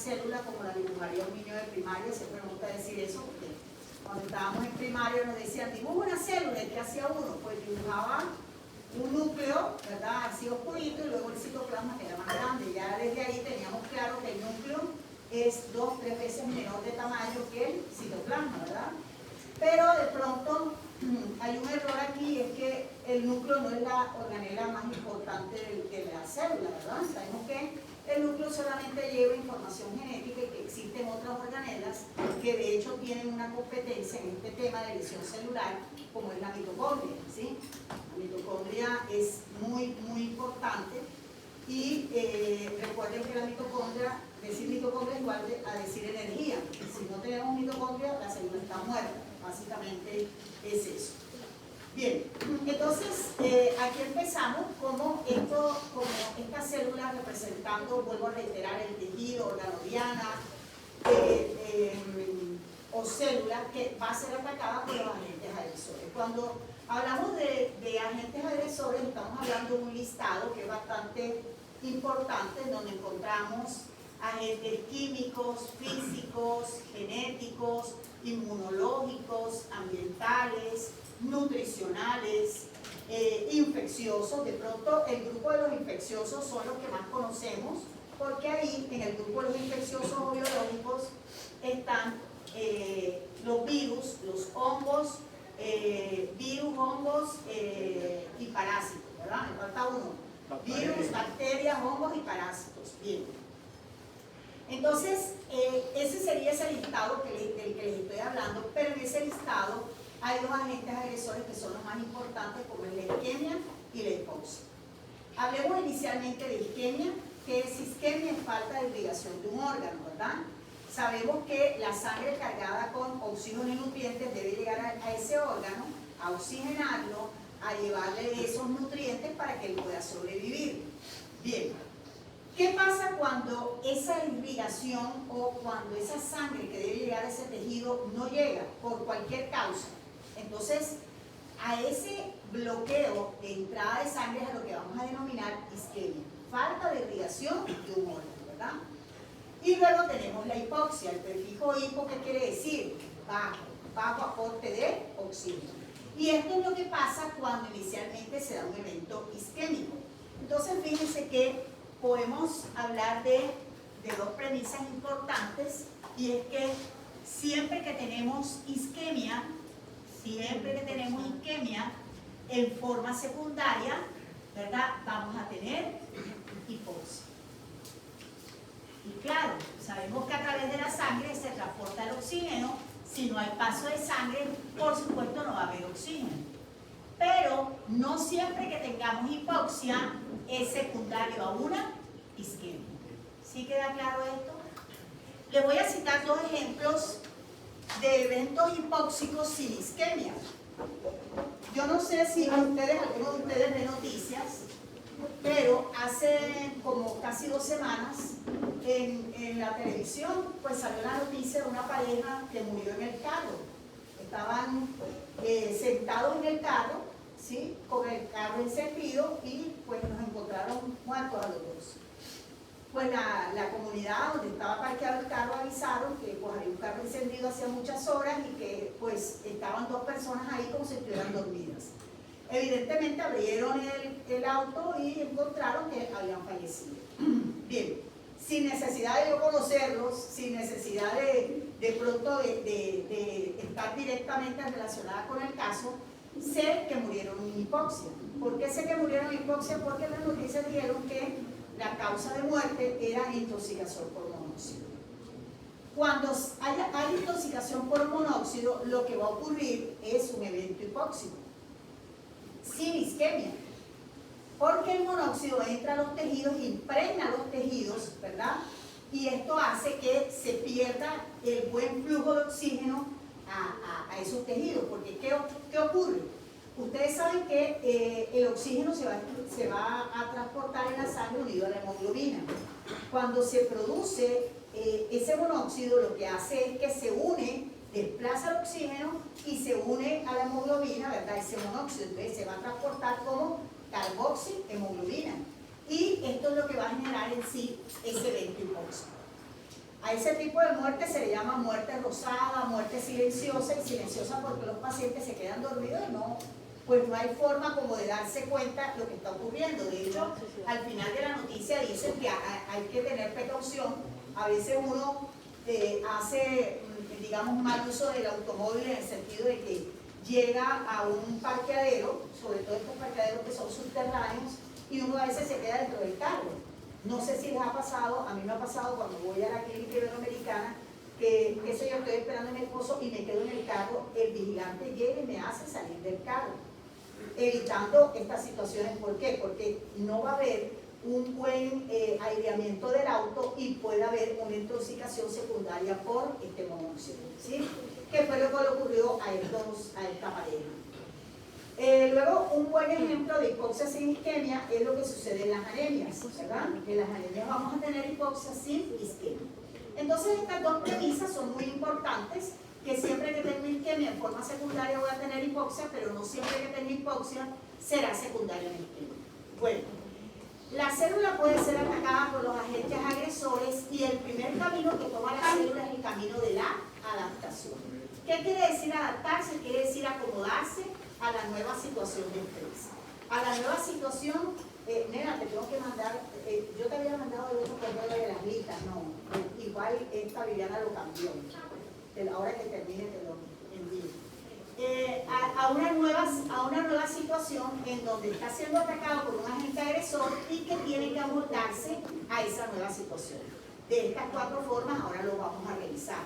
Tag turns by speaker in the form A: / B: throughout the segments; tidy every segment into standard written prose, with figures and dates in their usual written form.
A: célula como la dibujaría un niño de primaria. Siempre me gusta decir eso porque cuando estábamos en primaria nos decían, dibuja una célula. ¿Y qué hacía uno? Pues dibujaba un núcleo, ¿verdad? Así oscurito, y luego el citoplasma, que era más grande. Ya desde ahí teníamos claro que el núcleo es 2 o 3 veces menor de tamaño que el citoplasma, ¿verdad? Pero de pronto hay un error aquí, es que el núcleo no es la organela más importante de la célula, ¿verdad? Sabemos que el núcleo solamente lleva información genética y que existen otras organelas que de hecho tienen una competencia en este tema de lesión celular, como es la mitocondria, ¿sí? La mitocondria es muy, muy importante y recuerden que la mitocondria, decir mitocondria es igual a decir energía. Si no tenemos mitocondria, la célula está muerta. Básicamente es eso. Bien, entonces aquí empezamos como estas células representando, vuelvo a reiterar, el tejido, órgano diana o célula que va a ser atacada por los agentes agresores. Cuando hablamos de agentes agresores, estamos hablando de un listado que es bastante importante, en donde encontramos agentes químicos, físicos, genéticos, inmunológicos, ambientales, nutricionales, infecciosos. De pronto el grupo de los infecciosos son los que más conocemos, porque ahí en el grupo de los infecciosos o biológicos están los virus, los hongos, hongos y parásitos, ¿verdad? Me falta uno. Virus, bacterias, hongos y parásitos. Bien. Entonces, ese sería ese listado del que les estoy hablando, pero en ese listado hay dos agentes agresores que son los más importantes, como es la isquemia y la hipoxia. Hablemos inicialmente de isquemia. ¿Qué es isquemia? Es falta de irrigación de un órgano, ¿verdad? Sabemos que la sangre cargada con oxígeno y nutrientes debe llegar a ese órgano, a oxigenarlo, a llevarle esos nutrientes para que él pueda sobrevivir. Bien, ¿qué pasa cuando esa irrigación o cuando esa sangre que debe llegar a ese tejido no llega por cualquier causa? Entonces, a ese bloqueo de entrada de sangre es a lo que vamos a denominar isquemia, falta de irrigación de un órgano, ¿verdad? Y luego tenemos la hipoxia, el prefijo hipo, ¿qué quiere decir? Bajo aporte de oxígeno. Y esto es lo que pasa cuando inicialmente se da un evento isquémico. Entonces, fíjense que podemos hablar de dos premisas importantes, y es que siempre que tenemos isquemia, en forma secundaria, ¿verdad? Vamos a tener hipoxia. Y claro, sabemos que a través de la sangre se transporta el oxígeno. Si no hay paso de sangre, por supuesto no va a haber oxígeno. Pero no siempre que tengamos hipoxia es secundario a una isquemia. ¿Sí queda claro esto? Les voy a citar dos ejemplos de eventos hipóxicos sin isquemia. Yo no sé si algunos de ustedes ven noticias, pero hace como casi 2 semanas en la televisión pues salió la noticia de una pareja que murió en el carro. Estaban sentados en el carro, ¿sí? Con el carro encendido, y pues nos encontraron muertos a los dos. Pues la comunidad donde estaba parqueado el carro avisaron que pues había un carro encendido hacía muchas horas y que pues estaban 2 personas ahí como si estuvieran dormidas. Evidentemente abrieron el auto y encontraron que habían fallecido. Bien, sin necesidad de yo conocerlos, sin necesidad de pronto de estar directamente relacionada con el caso, sé que murieron en hipoxia. ¿Por qué sé que murieron en hipoxia? Porque las noticias dijeron que la causa de muerte era intoxicación por monóxido. Cuando hay intoxicación por monóxido, lo que va a ocurrir es un evento hipóxico, sin isquemia, porque el monóxido entra a los tejidos, impregna los tejidos, ¿verdad? Y esto hace que se pierda el buen flujo de oxígeno a esos tejidos, porque ¿qué ocurre? Ustedes saben que el oxígeno se va a transportar en la sangre unido a la hemoglobina. Cuando se produce ese monóxido, lo que hace es que se une, desplaza el oxígeno y se une a la hemoglobina, ¿verdad? Ese monóxido, entonces se va a transportar como carboxihemoglobina. Y esto es lo que va a generar en sí ese evento hipóxico. A ese tipo de muerte se le llama muerte rosada, muerte silenciosa, y silenciosa porque los pacientes se quedan dormidos y pues no hay forma como de darse cuenta de lo que está ocurriendo. De hecho, al final de la noticia dicen que hay que tener precaución. A veces uno hace, digamos, mal uso del automóvil en el sentido de que llega a un parqueadero, sobre todo estos parqueaderos que son subterráneos, y uno a veces se queda dentro del carro. No sé si les ha pasado, a mí me ha pasado cuando voy a la clínica iberoamericana, que qué sé yo, estoy esperando a mi esposo y me quedo en el carro, el vigilante llega y me hace salir del carro, evitando estas situaciones. ¿Por qué? Porque no va a haber un buen aireamiento del auto y puede haber una intoxicación secundaria por este monóxido, ¿sí? Que fue lo que le ocurrió a esta pareja. Luego, un buen ejemplo de hipoxia sin isquemia es lo que sucede en las anemias, ¿verdad? En las anemias vamos a tener hipoxia sin isquemia. Entonces, estas dos premisas son muy importantes, que siempre que tenga isquemia en forma secundaria voy a tener hipoxia, pero no siempre que tenga hipoxia será secundaria en isquemia. Bueno, la célula puede ser atacada por los agentes agresores y el primer camino que toma la célula es el camino de la adaptación. ¿Qué quiere decir adaptarse? Quiere decir acomodarse a la nueva situación de estrés. A la nueva situación, nena, te tengo que mandar, yo te había mandado el otro correo de las listas, no, igual esta Viviana lo cambió, ahora que termine te lo envío. A una nueva situación en donde está siendo atacado por un agente agresor y que tiene que amoldarse a esa nueva situación. De estas cuatro formas ahora lo vamos a revisar.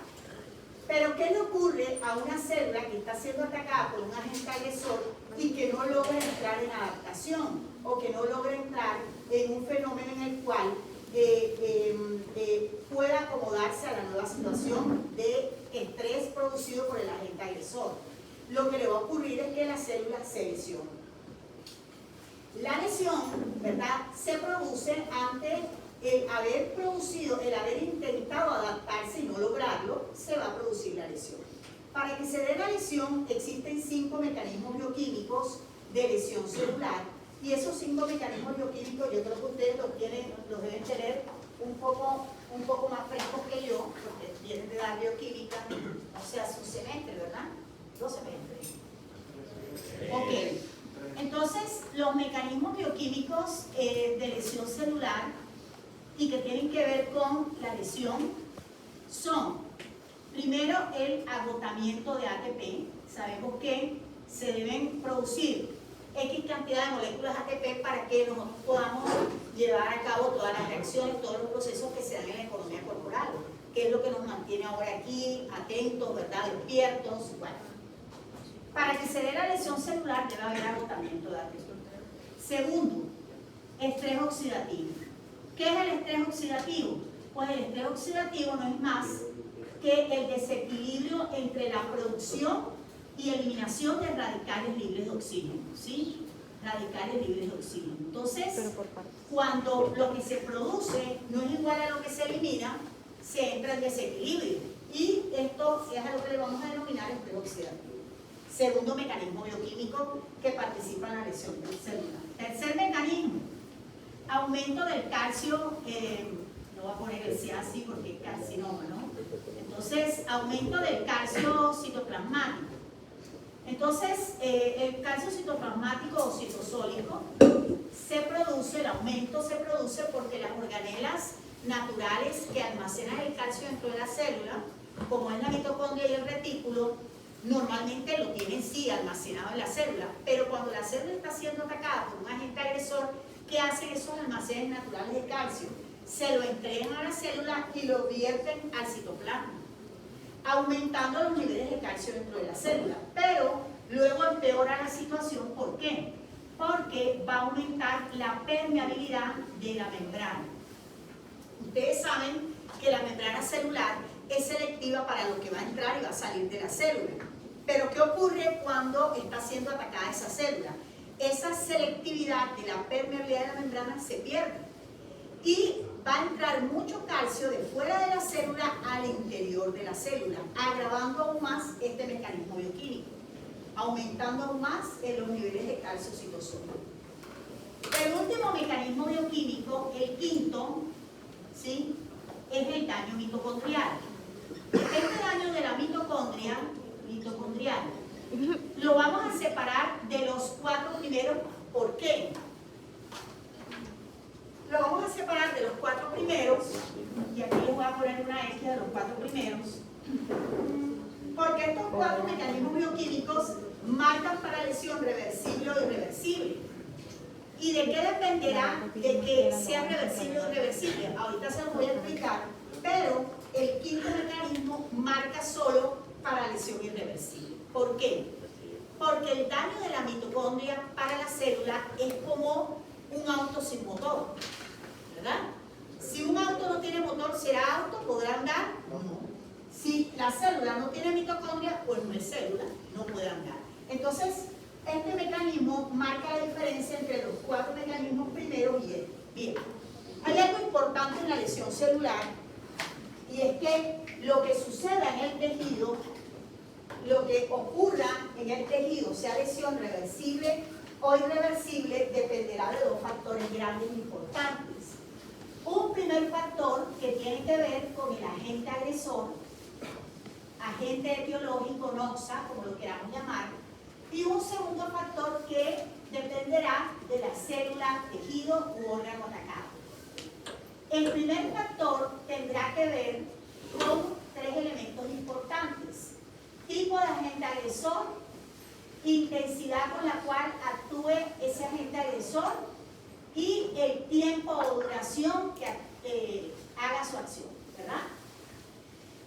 A: Pero ¿qué le ocurre a una célula que está siendo atacada por un agente agresor y que no logra entrar en adaptación o que no logra entrar en un fenómeno en el cual pueda acomodarse a la nueva situación de estrés producido por el agente agresor? Lo que le va a ocurrir es que la célula se lesiona. La lesión, ¿verdad?, se produce ante el haber intentado adaptarse y no lograrlo, se va a producir la lesión. Para que se dé la lesión existen 5 mecanismos bioquímicos de lesión celular, y esos 5 mecanismos bioquímicos yo creo que ustedes los deben tener un poco más frescos que yo, porque vienen de dar bioquímica, o sea, es un semestre, ¿verdad? 2 semestres. Ok. Entonces, los mecanismos bioquímicos de lesión celular y que tienen que ver con la lesión son, primero, el agotamiento de ATP. Sabemos que se deben producir X cantidad de moléculas ATP para que nosotros podamos llevar a cabo todas las reacciones, todos los procesos que se dan en la economía corporal, que es lo que nos mantiene ahora aquí, atentos, ¿verdad?, despiertos. Bueno, para que se dé la lesión celular debe haber agotamiento de ATP. Segundo, estrés oxidativo. ¿Qué es el estrés oxidativo? Pues el estrés oxidativo no es más que el desequilibrio entre la producción y eliminación de radicales libres de oxígeno, ¿sí? Radicales libres de oxígeno. Entonces, cuando lo que se produce no es igual a lo que se elimina, se entra en desequilibrio. Y esto es a lo que le vamos a denominar estrés oxidativo. Segundo mecanismo bioquímico que participa en la lesión celular. Tercer mecanismo, aumento del calcio, no voy a poner el C así porque es carcinoma, ¿no? Entonces, aumento del calcio citoplasmático. Entonces, el calcio citoplasmático o citosólico el aumento se produce porque las organelas naturales que almacenan el calcio dentro de la célula, como es la mitocondria y el retículo, normalmente lo tienen sí almacenado en la célula, pero cuando la célula está siendo atacada por un agente agresor, ¿qué hacen esos almacenes naturales de calcio? Se lo entregan a la célula y lo vierten al citoplasma, aumentando los niveles de calcio dentro de la célula, pero luego empeora la situación. ¿Por qué? Porque va a aumentar la permeabilidad de la membrana. Ustedes saben que la membrana celular es selectiva para lo que va a entrar y va a salir de la célula. Pero ¿qué ocurre cuando está siendo atacada esa célula? Esa selectividad de la permeabilidad de la membrana se pierde y va a entrar mucho calcio de fuera de la célula al interior de la célula, agravando aún más este mecanismo bioquímico, aumentando aún más los niveles de calcio citosólico. El último mecanismo bioquímico, el quinto, ¿sí?, es el daño mitocondrial. Este daño de la mitocondria lo vamos a separar de los 4 primeros. ¿Por qué? Lo vamos a separar de los 4 primeros, y aquí les voy a poner una X de los 4 primeros, porque estos 4 mecanismos bioquímicos marcan para lesión reversible o irreversible. ¿Y de qué dependerá de que sea reversible o irreversible? Ahorita se los voy a explicar, pero el quinto mecanismo marca solo para lesión irreversible. ¿Por qué? Porque el daño de la mitocondria para la célula es como un auto sin motor, ¿verdad? Si un auto no tiene motor, ¿será auto? ¿Podrá andar? No. Si la célula no tiene mitocondria, pues no es célula, no puede andar. Entonces, este mecanismo marca la diferencia entre los 4 mecanismos primeros y este. Bien, hay algo importante en la lesión celular, y es que lo que suceda en el tejido, lo que ocurra en el tejido, sea lesión reversible o irreversible, dependerá de 2 factores grandes e importantes. Un primer factor que tiene que ver con el agente agresor, agente etiológico, noxa, como lo queramos llamar, y un segundo factor que dependerá de la célula, tejido u órgano atacado. El primer factor tendrá que ver con 3 elementos importantes: tipo de agente agresor, intensidad con la cual actúe ese agente agresor y el tiempo o duración que haga su acción, ¿verdad?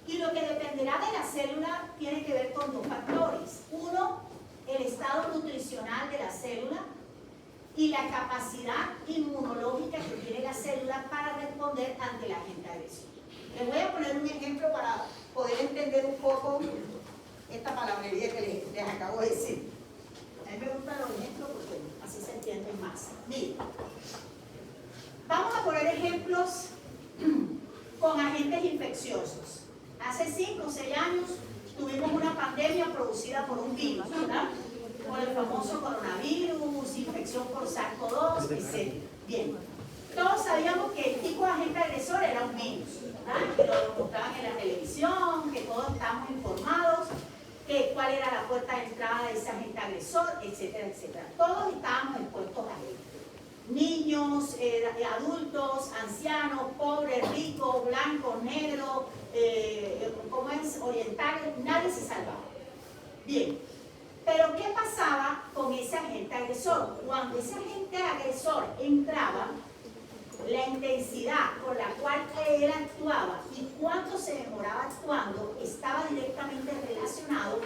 A: Y lo que dependerá de la célula tiene que ver con 2 factores. Uno, el estado nutricional de la célula y la capacidad inmunológica que tiene la célula para responder ante el agente agresor. Les voy a poner un ejemplo para poder entender un poco esta palabrería que les acabo de decir. A mí me gustan los ejemplos porque así se entienden más. Miren, vamos a poner ejemplos con agentes infecciosos. Hace 5 o 6 años tuvimos una pandemia producida por un virus, ¿verdad? Por el famoso coronavirus, infección por SARS-CoV-2, etc. Bien, todos sabíamos que el tipo de agente agresor era un virus, ¿verdad? Que lo mostraban en la televisión, que todos estábamos informados, que cuál era la puerta de entrada de ese agente agresor, etcétera, etcétera. Todos estábamos expuestos a él. Niños, adultos, ancianos, pobres, ricos, blancos, negros, orientales, nadie se salvaba. Bien, pero ¿qué pasaba con ese agente agresor? Cuando ese agente agresor entraba, la intensidad con la cual él actuaba y cuánto se demoraba actuando estaba directamente relacionado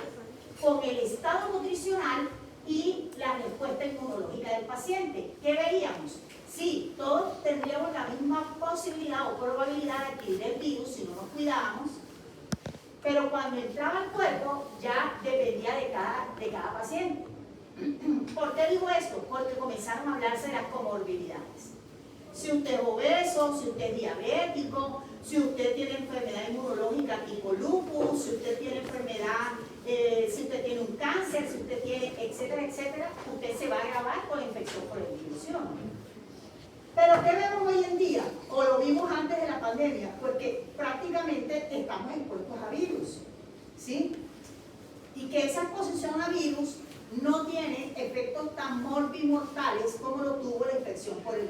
A: con el estado nutricional y la respuesta inmunológica del paciente. ¿Qué veíamos? Sí, todos tendríamos la misma posibilidad o probabilidad de adquirir el virus si no nos cuidábamos, pero cuando entraba al cuerpo ya dependía de cada paciente. ¿Por qué digo esto? Porque comenzaron a hablarse de las comorbilidades. Si usted es obeso, si usted es diabético, si usted tiene enfermedad inmunológica tipo lupus, si usted tiene enfermedad, si usted tiene un cáncer, si usted tiene, etcétera, etcétera, usted se va a agravar con la infección por el virus, ¿no? Pero ¿qué vemos hoy en día? O lo vimos antes de la pandemia, porque prácticamente estamos expuestos a virus, ¿sí? Y que esa exposición a virus no tiene efectos tan morbimortales como lo tuvo la infección por el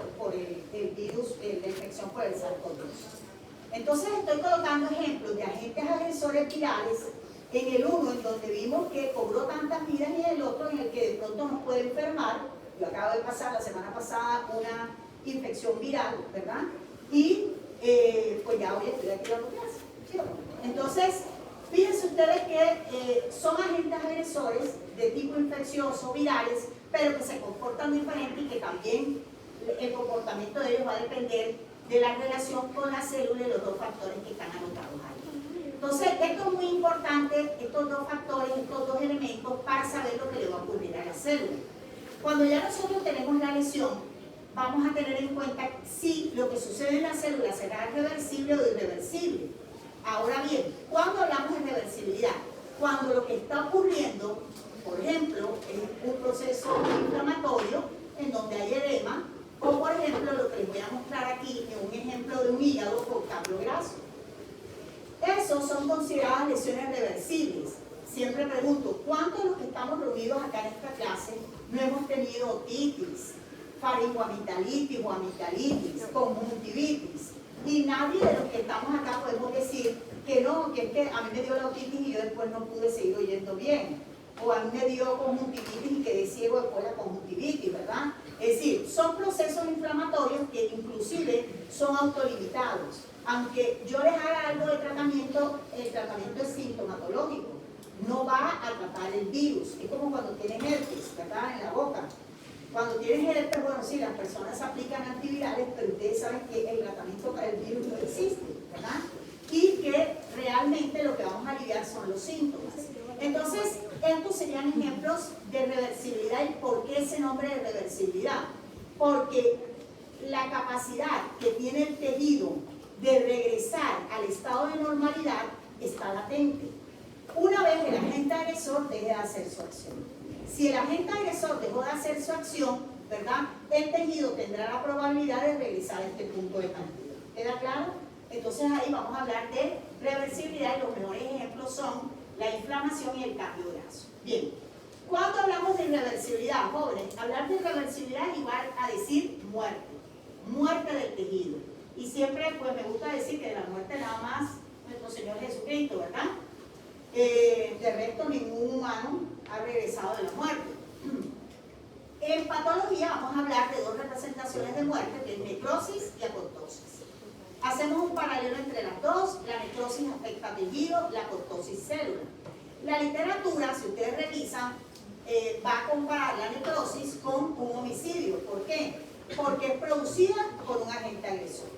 A: virus, la infección por el SARS-CoV-2. Entonces estoy colocando ejemplos de agentes agresores virales en el uno, en donde vimos que cobró tantas vidas, y en el otro, en el que de pronto nos puede enfermar. Yo acabo de pasar la semana pasada una infección viral, ¿verdad? Y pues ya hoy estoy aquí dando clase, ¿sí o no? Entonces, fíjense ustedes que son agentes agresores de tipo infeccioso, virales, pero que se comportan diferente y que también el comportamiento de ellos va a depender de la relación con la célula y los 2 factores que están anotados ahí. Entonces, esto es muy importante, estos 2 factores, estos 2 elementos, para saber lo que le va a ocurrir a la célula. Cuando ya nosotros tenemos la lesión, vamos a tener en cuenta si lo que sucede en la célula será reversible o irreversible. Ahora bien, ¿cuándo hablamos de reversibilidad? Cuando lo que está ocurriendo, por ejemplo, es un proceso inflamatorio en donde hay edema, O por ejemplo, lo que les voy a mostrar aquí es un ejemplo de un hígado con cambio graso. Esos son consideradas lesiones reversibles. Siempre pregunto, ¿cuántos de los que estamos reunidos acá en esta clase no hemos tenido otitis, faringoamigdalitis o amigdalitis, conjuntivitis? Y nadie de los que estamos acá podemos decir que no, que es que a mí me dio la otitis y yo después no pude seguir oyendo bien. O a mí me dio conjuntivitis y quedé ciego después de la conjuntivitis, ¿verdad? Es decir, son procesos inflamatorios que inclusive son autolimitados. Aunque yo les haga algo de tratamiento, el tratamiento es sintomatológico. No va a tratar el virus. Es como cuando tienen herpes, ¿verdad? En la boca. Cuando tienen herpes, bueno, sí, las personas aplican antivirales, pero ustedes saben que el tratamiento para el virus no existe, ¿verdad? Y que realmente lo que vamos a aliviar son los síntomas. Entonces, estos serían ejemplos de reversibilidad. ¿Y por qué ese nombre de reversibilidad? Porque la capacidad que tiene el tejido de regresar al estado de normalidad está latente. Una vez el agente agresor deje de hacer su acción. Si el agente agresor dejó de hacer su acción, ¿verdad? El tejido tendrá la probabilidad de regresar a este punto de partida. ¿Queda claro? Entonces ahí vamos a hablar de reversibilidad y los mejores ejemplos son la inflamación y el cambio graso. Bien, cuando hablamos de irreversibilidad, jóvenes, hablar de irreversibilidad es igual a decir muerte, muerte del tejido. Y siempre pues me gusta decir que de la muerte nada más nuestro Señor Jesucristo, ¿verdad? De resto ningún humano ha regresado de la muerte. En patología vamos a hablar de dos representaciones de muerte, que es necrosis y apoptosis. Hacemos un paralelo entre las dos. La necrosis afecta tejido, la apoptosis célula. La literatura, si ustedes revisan, va a comparar la necrosis con un homicidio. ¿Por qué? Porque es producida por un agente agresor.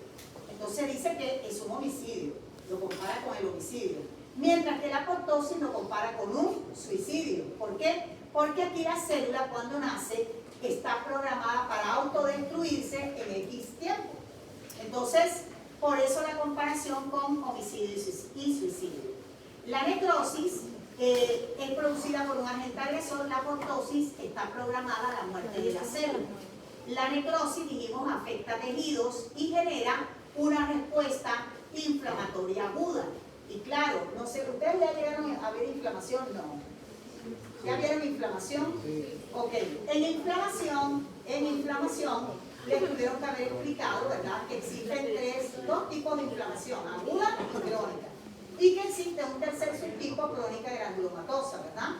A: Entonces dice que es un homicidio, lo compara con el homicidio. Mientras que la apoptosis lo compara con un suicidio. ¿Por qué? Porque aquí la célula cuando nace está programada para autodestruirse en X tiempo. Entonces, por eso la comparación con homicidio y suicidio. La necrosis es producida por un agente agresor, la apoptosis está programada a la muerte de la célula. La necrosis, dijimos, afecta tejidos y genera una respuesta inflamatoria aguda. Y claro, no sé, ¿ustedes ya llegaron a ver inflamación? No. ¿Ya vieron inflamación? Ok. En inflamación, les tuvieron que haber explicado, ¿verdad?, que existen dos tipos de inflamación, aguda y crónica. Y que existe un tercer subtipo, crónica granulomatosa, ¿verdad?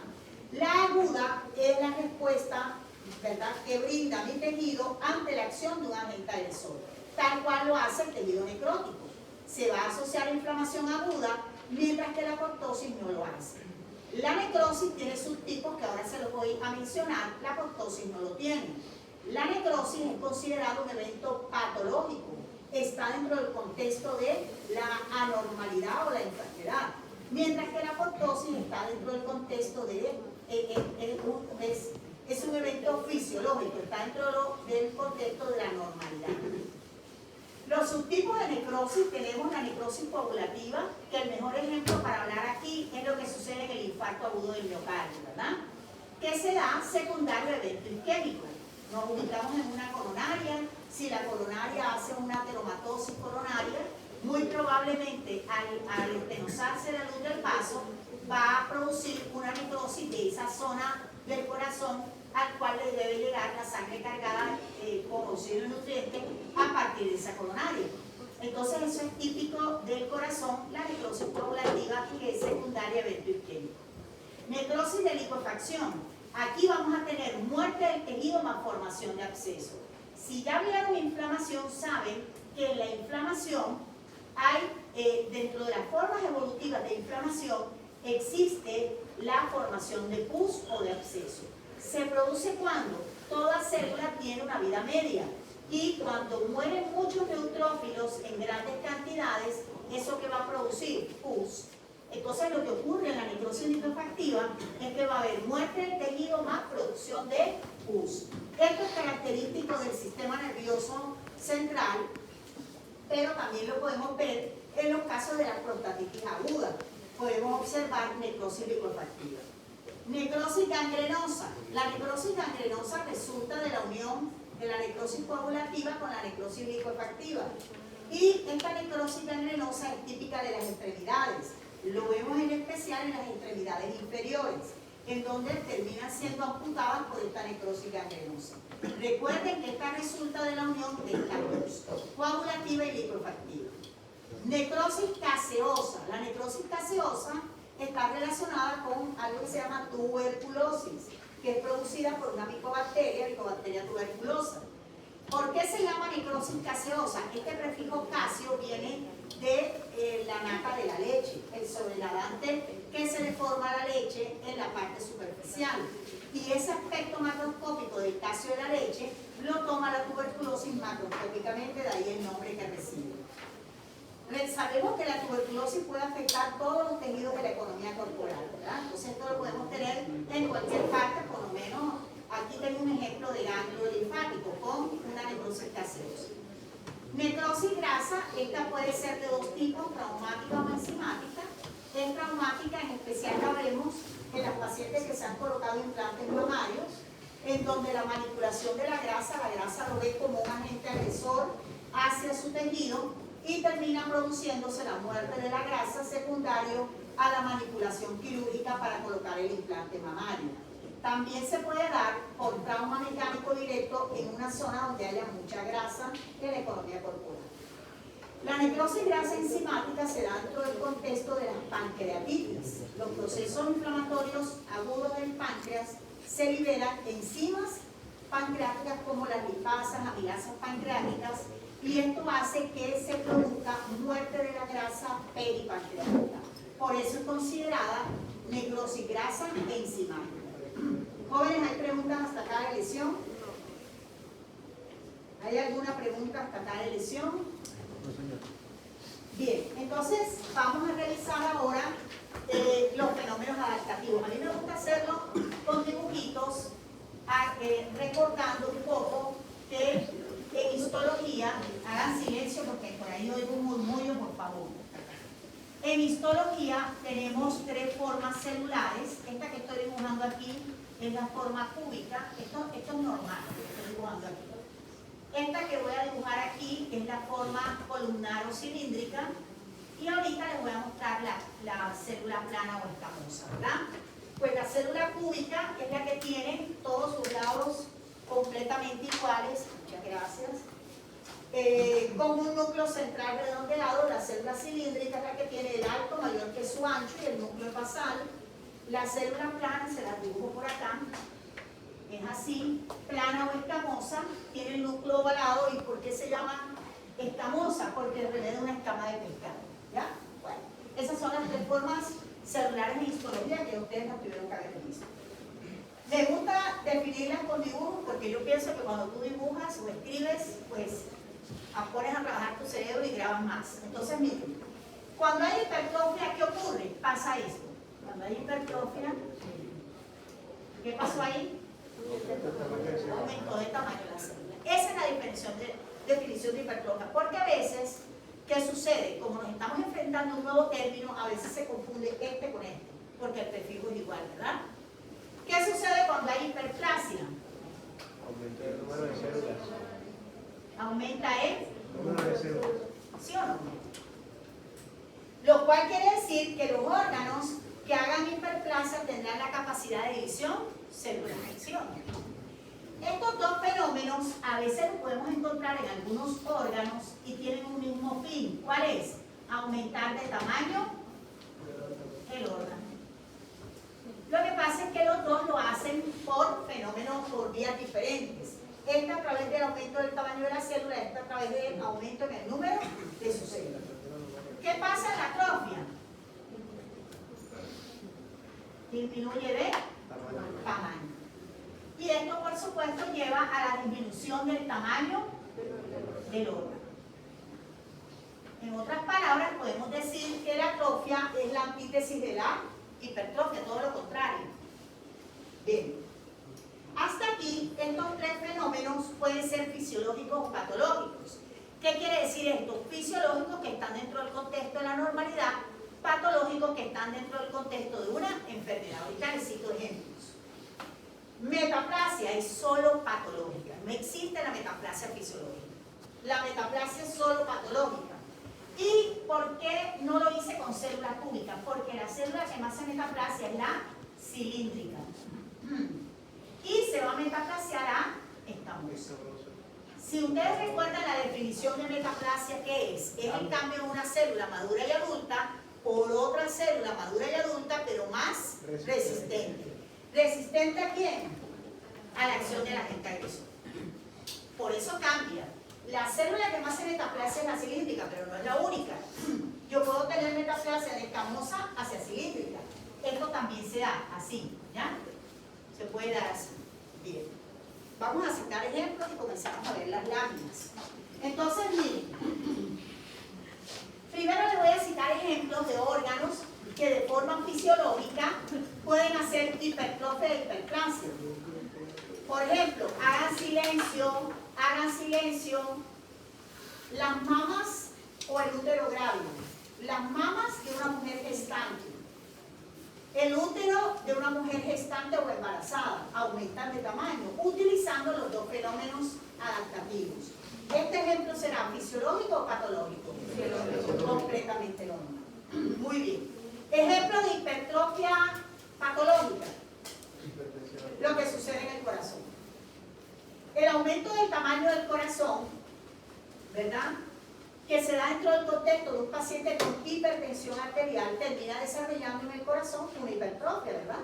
A: La aguda es la respuesta, ¿verdad?, que brinda mi tejido ante la acción de un agente agresor, tal cual lo hace el tejido necrótico. Se va a asociar a inflamación aguda, mientras que la apoptosis no lo hace. La necrosis tiene subtipos que ahora se los voy a mencionar, la apoptosis no lo tiene. La necrosis es considerado un evento patológico, está dentro del contexto de la anormalidad o la enfermedad, mientras que la apoptosis está dentro del contexto de, es un evento fisiológico, está dentro del contexto de la normalidad. Los subtipos de necrosis, tenemos la necrosis coagulativa, que el mejor ejemplo para hablar aquí es lo que sucede en el infarto agudo del miocardio, ¿verdad? Que se da secundario a evento isquémico. Nos ubicamos en una coronaria. Si la coronaria hace una ateromatosis coronaria, muy probablemente al estenosarse la luz del vaso, va a producir una necrosis de esa zona del corazón al cual le debe llegar la sangre cargada con oxígeno y nutrientes a partir de esa coronaria. Entonces eso es típico del corazón, la necrosis coagulativa, que es secundaria a evento isquémico. Necrosis de licuefacción. Aquí vamos a tener muerte del tejido más formación de absceso. Si ya vieron inflamación, saben que en la inflamación hay, dentro de las formas evolutivas de inflamación, existe la formación de pus o de absceso. Se produce cuando toda célula tiene una vida media y cuando mueren muchos neutrófilos en grandes cantidades, ¿eso que va a producir? Pus. Entonces lo que ocurre en la necrosis licuefactiva es que va a haber muerte del tejido más producción de pus. Esto es característico del sistema nervioso central, pero también lo podemos ver en los casos de la prostatitis aguda. Podemos observar necrosis licuefactiva. Necrosis gangrenosa. La necrosis gangrenosa resulta de la unión de la necrosis coagulativa con la necrosis licuefactiva. Y esta necrosis gangrenosa es típica de las extremidades. Lo vemos en especial en las extremidades inferiores, en donde terminan siendo amputadas por esta necrosis gangrenosa. Recuerden que esta resulta de la unión de estas dos, coagulativa y licuefactiva. Necrosis caseosa. La necrosis caseosa está relacionada con algo que se llama tuberculosis, que es producida por una Mycobacteria tuberculosa. ¿Por qué se llama necrosis caseosa? Este prefijo caseo viene de la nata de la leche, el sobrelavante que se le forma a la leche en la parte superficial. Y ese aspecto macroscópico del caseo de la leche lo toma la tuberculosis macroscópicamente, de ahí el nombre que recibe. Sabemos que la tuberculosis puede afectar todos los tejidos de la economía corporal, ¿verdad? Entonces esto lo podemos tener en cualquier parte, por lo menos aquí tengo un ejemplo de ganglio linfático con una necrosis caseosa. Necrosis grasa, esta puede ser de dos tipos, traumática o enzimática. Es traumática, en especial la vemos en las pacientes que se han colocado implantes mamarios, en donde la manipulación de la grasa lo ve como un agente agresor hacia su tejido y termina produciéndose la muerte de la grasa secundario a la manipulación quirúrgica para colocar el implante mamario. También se puede dar por trauma mecánico directo en una zona donde haya mucha grasa en la economía corporal. La necrosis grasa enzimática se da dentro del contexto de las pancreatitis. Los procesos inflamatorios agudos del páncreas se liberan enzimas pancreáticas como las lipasas, amilasas pancreáticas, y esto hace que se produzca muerte de la grasa peripancreática. Por eso es considerada necrosis grasa enzimática. Jóvenes, ¿hay preguntas hasta acá de lesión? ¿Hay alguna pregunta hasta acá de lesión?
B: No, señor.
A: Bien, entonces vamos a realizar ahora los fenómenos adaptativos. A mí me gusta hacerlo con dibujitos, recordando un poco que en histología, hagan silencio porque por ahí oigo un murmullo, por favor. En histología tenemos tres formas celulares. Esta que estoy dibujando aquí es la forma cúbica. Esto es normal, lo que estoy dibujando aquí. Esta que voy a dibujar aquí es la forma columnar o cilíndrica. Y ahorita les voy a mostrar la célula plana o escamosa, ¿verdad? Pues la célula cúbica es la que tiene todos sus lados completamente iguales. Muchas gracias. Con un núcleo central redondeado. La célula cilíndrica es la que tiene el alto mayor que su ancho y el núcleo basal. La célula plana, se la dibujo por acá, es así, plana o escamosa, tiene el núcleo ovalado. ¿Y por qué se llama escamosa? Porque viene de una escama de pescado, ¿ya? Bueno, esas son las tres formas celulares en histología que ustedes las tuvieron que haber visto. Me gusta definirlas con dibujos porque yo pienso que cuando tú dibujas o escribes, pues pones a trabajar tu cerebro y grabas más. Entonces, miren, cuando hay hipertrofia, ¿qué ocurre? Pasa esto. Cuando hay hipertrofia, ¿qué pasó ahí? Aumentó de tamaño la célula. Esa es la definición de hipertrofia. Porque a veces, ¿qué sucede? Como nos estamos enfrentando a un nuevo término, a veces se confunde este con este, porque el prefijo es igual, ¿verdad? ¿Qué sucede cuando hay hiperplasia?
B: Aumenta el número de células.
A: Aumenta el
B: Número de células.
A: ¿sí o no? Lo cual quiere decir que los órganos que hagan hiperplasia tendrán la capacidad de división celular. ¿Sí o no? Estos dos fenómenos a veces los podemos encontrar en algunos órganos y tienen un mismo fin. ¿Cuál es? Aumentar de tamaño el órgano. Lo que pasa es que los dos lo hacen por fenómenos, por vías diferentes. Esta a través del aumento del tamaño de la célula, esta a través del aumento en el número de sus células. ¿Qué pasa en la atrofia? Disminuye de tamaño. Y esto, por supuesto, lleva a la disminución del tamaño del órgano. En otras palabras, podemos decir que la atrofia es la antítesis de la hipertrofia, todo lo contrario. Bien. Hasta aquí, estos tres fenómenos pueden ser fisiológicos o patológicos. ¿Qué quiere decir esto? Fisiológicos, que están dentro del contexto de la normalidad, patológicos, que están dentro del contexto de una enfermedad. Ahorita les cito ejemplos. Metaplasia es solo patológica. No existe la metaplasia fisiológica. La metaplasia es solo patológica. ¿Y por qué no lo hice con células cúbicas? Porque la célula que más se metaplasia es la cilíndrica. Y se va a metaplasiar a escamosa. Si ustedes recuerdan la definición de metaplasia, ¿qué es? Es el cambio de una célula madura y adulta por otra célula madura y adulta, pero más resistente. ¿Resistente a quién? A la acción del agente agresor. Por eso cambia. La célula que más se metaplasia es la cilíndrica, pero no es la única. Yo puedo tener metaplasia de escamosa hacia cilíndrica. Esto también se da así, ¿ya? Se puede dar así. Bien. Vamos a citar ejemplos y comenzamos a ver las láminas. Entonces, miren. Primero les voy a citar ejemplos de órganos que de forma fisiológica pueden hacer hipertrofia e hiperplasia. Por ejemplo, hagan silencio, las mamas o el útero grávido. Las mamas de una mujer gestante. El útero de una mujer gestante o embarazada aumentan de tamaño utilizando los dos fenómenos adaptativos. Este ejemplo será fisiológico o patológico. Completamente normal. Muy bien. Ejemplo de hipertrofia patológica. Lo que sucede en el corazón. El aumento del tamaño del corazón, ¿verdad?, que se da dentro del contexto de un paciente con hipertensión arterial, termina desarrollando en el corazón una hipertrofia, ¿verdad?,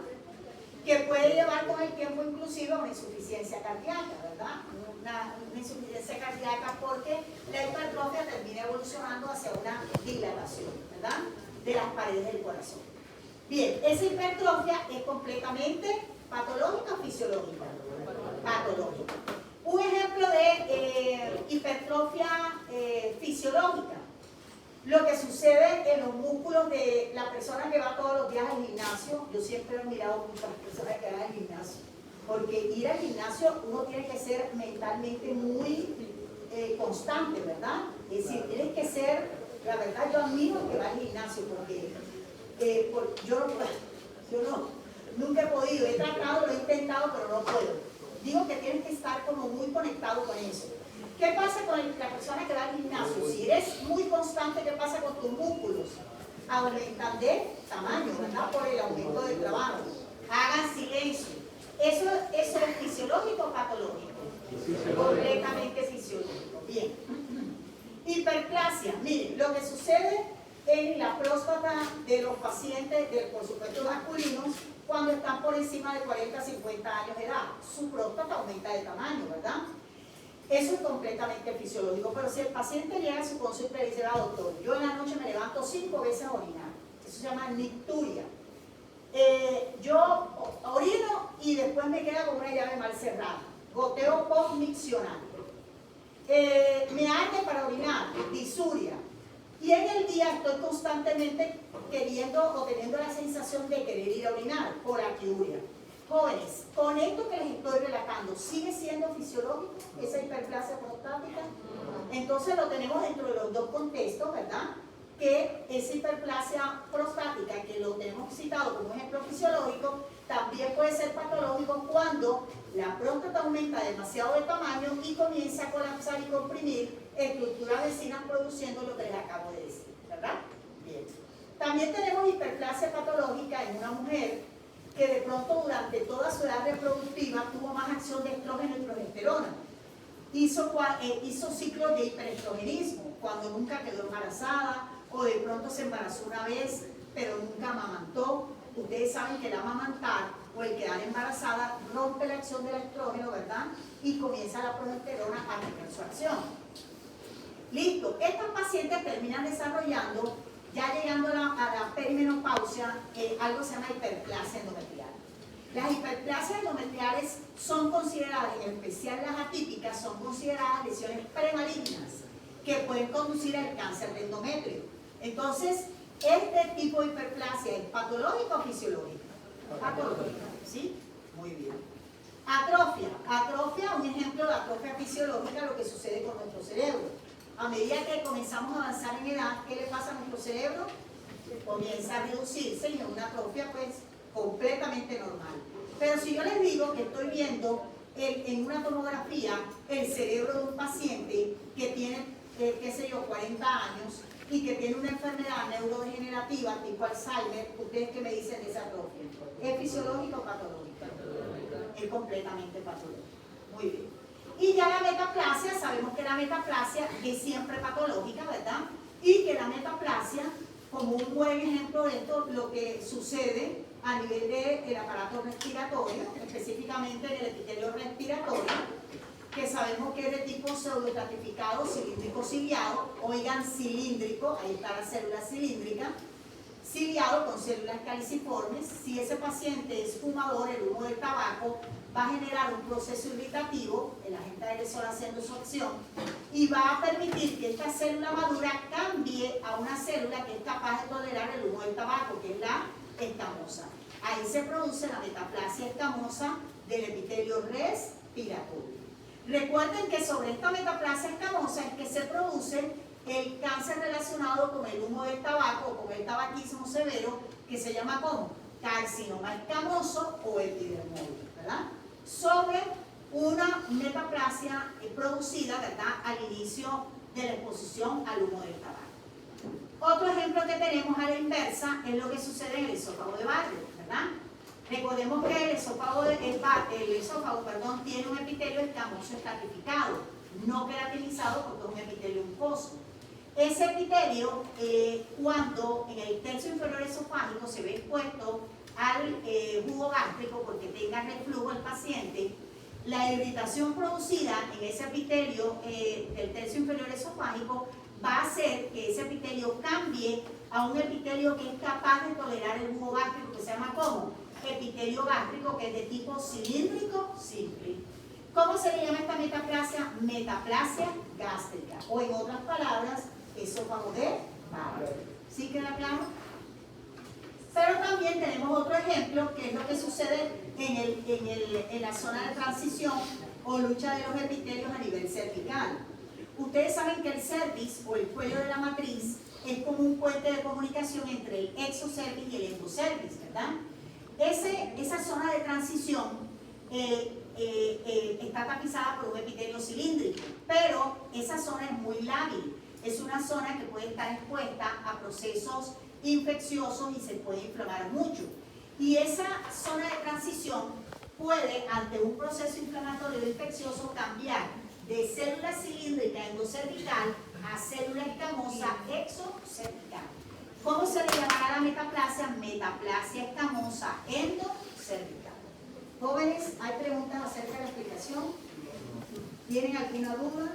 A: que puede llevar con el tiempo inclusive a una insuficiencia cardíaca, ¿verdad? Una insuficiencia cardíaca porque la hipertrofia termina evolucionando hacia una dilatación, ¿verdad?, de las paredes del corazón. Bien, esa hipertrofia es completamente patológica o fisiológica. Patológica. Un ejemplo de hipertrofia fisiológica. Lo que sucede en los músculos de la persona que va todos los días al gimnasio. Yo siempre he mirado muchas personas que van al gimnasio, porque ir al gimnasio uno tiene que ser mentalmente muy constante, ¿verdad? Es decir, tienes que ser, la verdad yo admiro al que va al gimnasio, porque yo nunca he podido, he tratado, lo he intentado, pero no puedo. Digo que tienes que estar como muy conectado con eso. ¿Qué pasa con la persona que va al gimnasio? Si eres muy constante, ¿qué pasa con tus músculos? Aumentan de tamaño, ¿verdad? Por el aumento del trabajo. Hagan silencio. ¿Eso es fisiológico o patológico? Completamente fisiológico. Bien. Hiperplasia. Miren, lo que sucede en la próstata de los pacientes, por supuesto masculinos, cuando están por encima de 40 a 50 años de edad. Su próstata aumenta de tamaño, ¿verdad? Eso es completamente fisiológico, pero si el paciente llega a su consulta y dice, doctor, yo en la noche me levanto 5 veces a orinar, eso se llama nicturia. Yo orino y después me queda con una llave mal cerrada, goteo post-miccional. Me arde para orinar, disuria. Y en el día estoy constantemente queriendo o teniendo la sensación de querer ir a orinar, por aquiuria. Jóvenes, con esto que les estoy relatando, ¿sigue siendo fisiológico esa hiperplasia prostática? Entonces lo tenemos dentro de los dos contextos, ¿verdad? Que esa hiperplasia prostática, que lo tenemos citado como ejemplo fisiológico, también puede ser patológico cuando la próstata aumenta demasiado de tamaño y comienza a colapsar y comprimir estructuras vecinas produciendo lo que les acabo de decir, ¿verdad? Bien. También tenemos hiperplasia patológica en una mujer que de pronto durante toda su edad reproductiva tuvo más acción de estrógeno y progesterona. Hizo ciclos de hiperestrogenismo, cuando nunca quedó embarazada, o de pronto se embarazó una vez, pero nunca amamantó. Ustedes saben que el amamantar o el quedar embarazada rompe la acción del estrógeno, ¿verdad? Y comienza la progesterona a tener su acción. Listo, estos pacientes terminan desarrollando, ya llegando a la perimenopausia, algo se llama hiperplasia endometrial. Las hiperplasias endometriales son consideradas, en especial las atípicas, son consideradas lesiones premalignas que pueden conducir al cáncer de endometrio. Entonces, este tipo de hiperplasia es patológica o fisiológica. Patológica, ¿sí? Muy bien. Atrofia, un ejemplo de atrofia fisiológica, lo que sucede con nuestro cerebro. A medida que comenzamos a avanzar en edad, ¿qué le pasa a nuestro cerebro? Comienza a reducirse y es una atrofia pues completamente normal. Pero si yo les digo que estoy viendo en una tomografía el cerebro de un paciente que tiene, qué sé yo, 40 años y que tiene una enfermedad neurodegenerativa tipo Alzheimer? ¿Ustedes qué me dicen de esa atrofia? ¿Es fisiológica o patológica? Es completamente patológica. Muy bien. Y ya la metaplasia, sabemos que la metaplasia es siempre patológica, ¿verdad? Y que la metaplasia, como un buen ejemplo de esto, lo que sucede a nivel del aparato respiratorio, específicamente en el epitelio respiratorio, que sabemos que es de tipo pseudoestratificado, cilíndrico ciliado, oigan, cilíndrico, ahí está la célula cilíndrica, ciliado con células caliciformes. Si ese paciente es fumador, el humo del tabaco va a generar un proceso irritativo, el agente aerosol haciendo su acción, y va a permitir que esta célula madura cambie a una célula que es capaz de tolerar el humo del tabaco, que es la escamosa. Ahí se produce la metaplasia escamosa del epitelio respiratorio. Recuerden que sobre esta metaplasia escamosa es que se produce el cáncer relacionado con el humo del tabaco o con el tabaquismo severo, que se llama como carcinoma escamoso o epidermoide, ¿verdad? Sobre una metaplasia producida, ¿verdad?, al inicio de la exposición al humo del tabaco. Otro ejemplo que tenemos a la inversa es lo que sucede en el esófago de Barrett, ¿verdad? Recordemos que el esófago, tiene un epitelio escamoso estratificado, no queratinizado porque es un epitelio mucoso. Ese epitelio, cuando en el tercio inferior esofágico se ve expuesto al jugo gástrico porque tenga reflujo el paciente, la irritación producida en ese epitelio del tercio inferior esofágico va a hacer que ese epitelio cambie a un epitelio que es capaz de tolerar el jugo gástrico, que se llama ¿cómo? Epitelio gástrico, que es de tipo cilíndrico simple. ¿Cómo se le llama esta metaplasia? Metaplasia gástrica, o en otras palabras, esófago de Barrett. ¿Sí queda claro? Pero también tenemos otro ejemplo, que es lo que sucede en la zona de transición o lucha de los epitelios a nivel cervical. Ustedes saben que el cervix o el cuello de la matriz es como un puente de comunicación entre el exocervix y el endocervix, ¿verdad? Esa zona de transición está tapizada por un epitelio cilíndrico, pero esa zona es muy lábil. Es una zona que puede estar expuesta a procesos infecciosos y se puede inflamar mucho. Y esa zona de transición puede, ante un proceso inflamatorio infeccioso, cambiar de célula cilíndrica endocervical a célula escamosa exocervical. ¿Cómo se le llamará la metaplasia? Metaplasia escamosa endocervical. Jóvenes, ¿hay preguntas acerca de la explicación? ¿Tienen alguna duda?